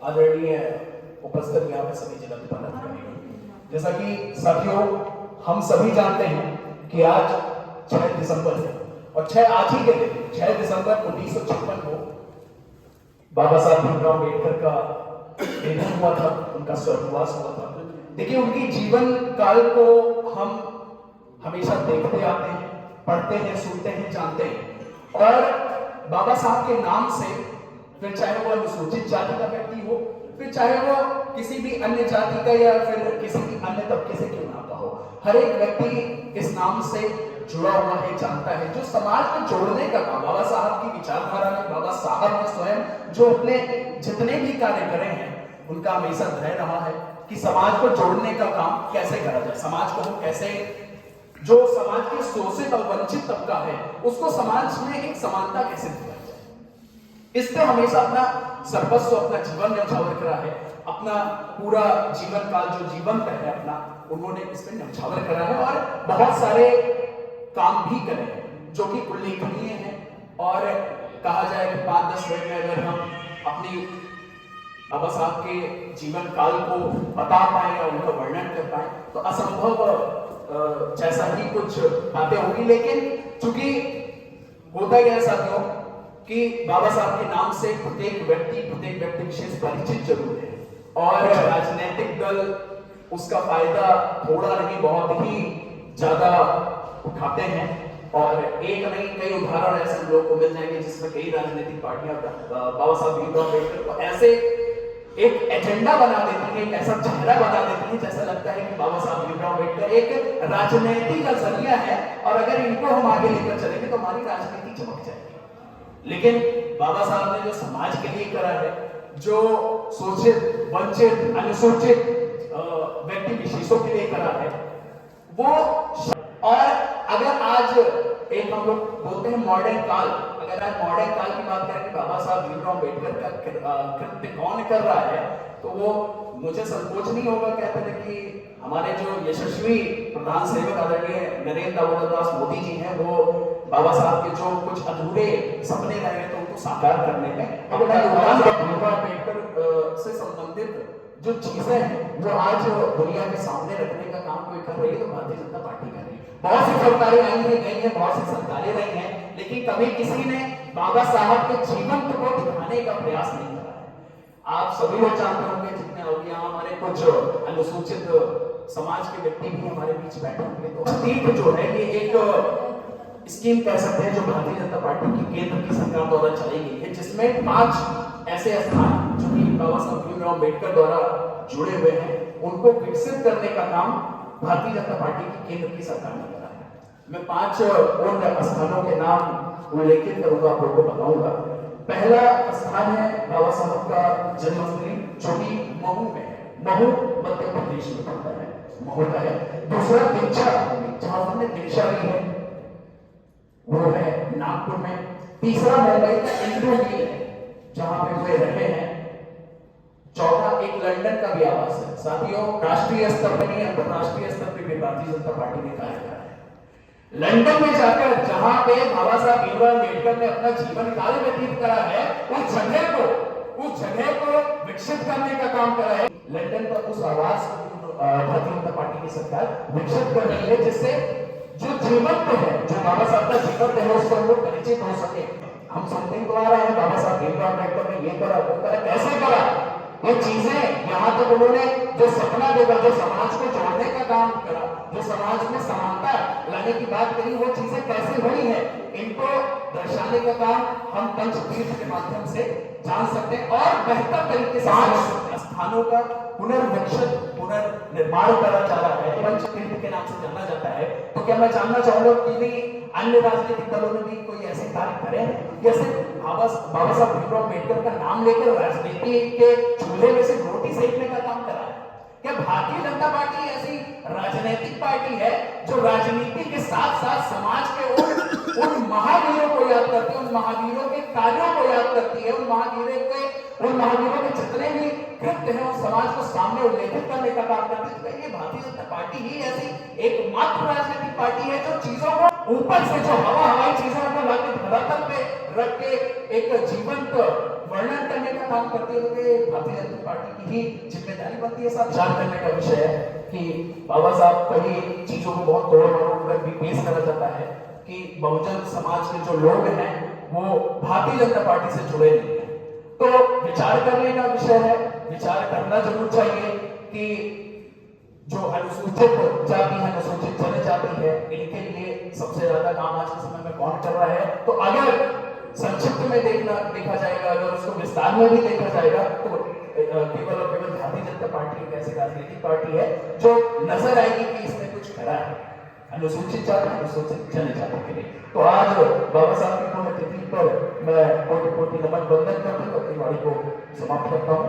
आदरणीय उपस्थित यहाँ पे सभी जिला पदाधिकारी, जैसा कि साथियों हम सभी जानते हैं कि आज 6 दिसंबर है और 6 आज ही के दिन 6 दिसंबर 1956 को बाबा साहब भीमराव अम्बेडकर का निधन हुआ था, उनका स्वर्गवास हुआ था। देखिए उनकी जीवन काल को हम हमेशा देखते आते हैं, पढ़ते हैं, सुनते हैं, जानते हैं और बाबा साहब के नाम से फिर चाहे वो अनुसूचित जाति का व्यक्ति हो, फिर चाहे वो किसी भी अन्य जाति का या फिर किसी भी अन्य तबके से क्यों ना हो, हर एक व्यक्ति इस नाम से जुड़ा हुआ है, जानता है। जो समाज को जोड़ने का काम बाबा साहब की विचारधारा में बाबा साहब ने स्वयं जो अपने जितने भी कार्य करे हैं उनका हमेशा ध्येय रहा है कि समाज को जोड़ने का काम कैसे करा जाए, समाज को हम कैसे, जो समाज के शोषित और वंचित तबका है उसको समाज में एक समानता कैसे दिया जाए, इस पे हमेशा अपना सर्वस्व, अपना जीवन न्यौछावर करा है। अपना पूरा जीवन काल जो जीवन का है अपना, उन्होंने इस पे न्यौछावर करा है और बहुत सारे काम भी करे हैं जो कि उल्लेखनीय है। और कहा जाए कि 5-10 मिनट में अगर हम अपनी बाबा साहब के जीवन काल को बता पाए या उनका वर्णन कर पाए तो असंभव जैसा ही कुछ बातें होगी। लेकिन चूंकि होता क्या है साथियों कि बाबा साहब के नाम से प्रत्येक व्यक्ति विशेष परिचित जरूर है और राजनीतिक दल उसका फायदा थोड़ा नहीं बहुत ही ज्यादा उठाते हैं और एक नहीं कई उदाहरण ऐसे लोगों को मिल जाएंगे जिसमें कई राजनीतिक पार्टियां बाबा साहब भीमराव अम्बेडकर को ऐसे एक एजेंडा बना देती है, एक ऐसा चेहरा बना देती है जैसा लगता है कि बाबा साहब भीमराव अम्बेडकर एक राजनीति का जरिया है और अगर इनको हम आगे लेकर चलेंगे तो हमारी राजनीति चमक जाएगी। लेकिन बाबा साहब ने जो समाज के लिए करा है, जो शोषित, वंचित, अनुसूचित व्यक्ति विशेषों के लिए करा है वो, और अगर आज एक हम लोग बोलते हैं मॉडर्न काल, अगर आज मॉडर्न काल की बात करें कि बाबा साहब भीमराव अम्बेडकर का कृत्य कौन कर रहा है तो वो मुझे संकोच नहीं होगा कहते थे कि हमारे जो यशस्वी प्रधान सेवक आदरणीय नरेंद्र दामोदर दास मोदी जी हैं वो बाबा साहब के जो कुछ अधूरे सपने रहे तो उनको साकार करने में अपना योगदान। भीमराव अम्बेडकर से संबंधित जो चीजें हैं वो आज दुनिया के सामने रखने का काम कोई कर रही है तो भारतीय जनता पार्टी कर रही है। बहुत सी सरकारें आई हैं, गई हैं, बहुत सी सरकारें रही हैं, लेकिन कभी किसी ने बाबा साहब के जीवन को दिखाने का प्रयास नहीं करा है। आप सभी लोग जानते होंगे जितने और यहाँ हमारे कुछ अनुसूचित समाज के व्यक्ति भी हमारे बीच बैठे होंगे तो स्टीप जो है ये एक स्कीम कह सकते हैं जो भारतीय जनता पार्टी की केंद्र की सरकार द्वारा चलाई गई है, जिसमें 5 ऐसे स्थान जो कि बाबा साहब भीमराव अम्बेडकर द्वारा जुड़े हुए हैं उनको विकसित करने का काम भारतीय जनता पार्टी की केंद्र की सरकार ने करा है। मैं 5 उन स्थानों के नाम उल्लेखित करूंगा, आप लोगों को बताऊंगा। पहला स्थान है बाबा साहब का जन्मस्थली जो कि महू में है, महू मध्य प्रदेश में पड़ता है, महू का है। दूसरा दीक्षा जहां हमने दीक्षा ली है वो है नागपुर में। तीसरा मुंबई का इंदू है जहां पे वे रहे हैं। चौथा एक लंदन का भी आवास है। साथियों राष्ट्रीय स्तर पर नहीं अंतरराष्ट्रीय स्तर पर भी भारतीय जनता पार्टी ने कार्य करा है। लंदन में जाकर जहां पे बाबा साहब भीमराव अम्बेडकर ने अपना जीवन काल व्यतीत करा है उस जगह को विकसित करने का काम करा है। लंदन का उस आवास भारतीय जनता पार्टी की सरकार विकसित कर रही है जिससे जो जीवन है, जो बाबा साहब का जीवन है उसको हम लोग परिचित हो सके। हम सुनते तो आ रहे हैं बाबा साहब भीमराव अम्बेडकर ने ये करा वो करा, कैसे करा ये चीजें, यहाँ तक उन्होंने जो सपना देखा, जो समाज को जोड़ने का काम करा, जो समाज में समानता लाने की बात करी वो चीजें कैसे हुई है इनको दर्शाने का काम हम पंचतीर्थ के माध्यम से जान सकते हैं और बेहतर तरीके से 5 स्थानों का पुनर्विकसित पुनर्निर्माण करा जा रहा है, पंचतीर्थ के नाम से जाना जाता है। तो क्या मैं जानना चाहूंगा कि नहीं अन्य राजनीतिक दलों ने भी कोई ऐसे कार्य करे हैं जैसे बाबा साहब भीमराव अम्बेडकर का नाम लेकर राजनीति के चूल्हे में से रोटी सेकने का काम करा है? क्या भारतीय जनता पार्टी ऐसी राजनीतिक पार्टी है जो राजनीति के साथ साथ समाज के उन महावीरों को याद करती है, उन महावीरों के कार्यों को याद करती है, उन महावीरों के जितने भी कृत्य हैं उस समाज को सामने उल्लेखित करने का काम करती है? ये भारतीय जनता पार्टी ही ऐसी एकमात्र राजनीतिक पार्टी है जो चीजों को ऊपर से जो हवाई चीजों को लाके धरातल पे रख के एक जीवंत वर्णन करने का काम करती है। तो भारतीय जनता पार्टी की ही जिम्मेदारी बनती है, सब विचार करने का विषय है कि बाबा साहब कई चीजों को बहुत तोड़ मरोड़ कर भी पेश करा जाता है कि बहुजन समाज के जो लोग हैं वो भारतीय जनता पार्टी से जुड़े नहीं है। तो विचार करने का विषय है, विचार करना जरूर चाहिए कि जो अनुसूचित जाति है, अनुसूचित जनजाति है, इनके लिए सबसे ज्यादा काम आज के समय में कौन कर रहा है। तो अगर संक्षिप्त में देखा जाएगा, अगर उसको विस्तार में भी देखा जाएगा, तो केवल और केवल भारतीय जनता पार्टी एक ऐसी राजनीतिक पार्टी है जो नजर आएगी कि इसने कुछ करा है अनुसूचित जाति, अनुसूचित जनजाति के लिए। तो आज बाबा साहब की पुण्यतिथि पर मैं कोटि कोटि नमन वंदन करते हुए अपनी वाणी को समाप्त करता हूँ।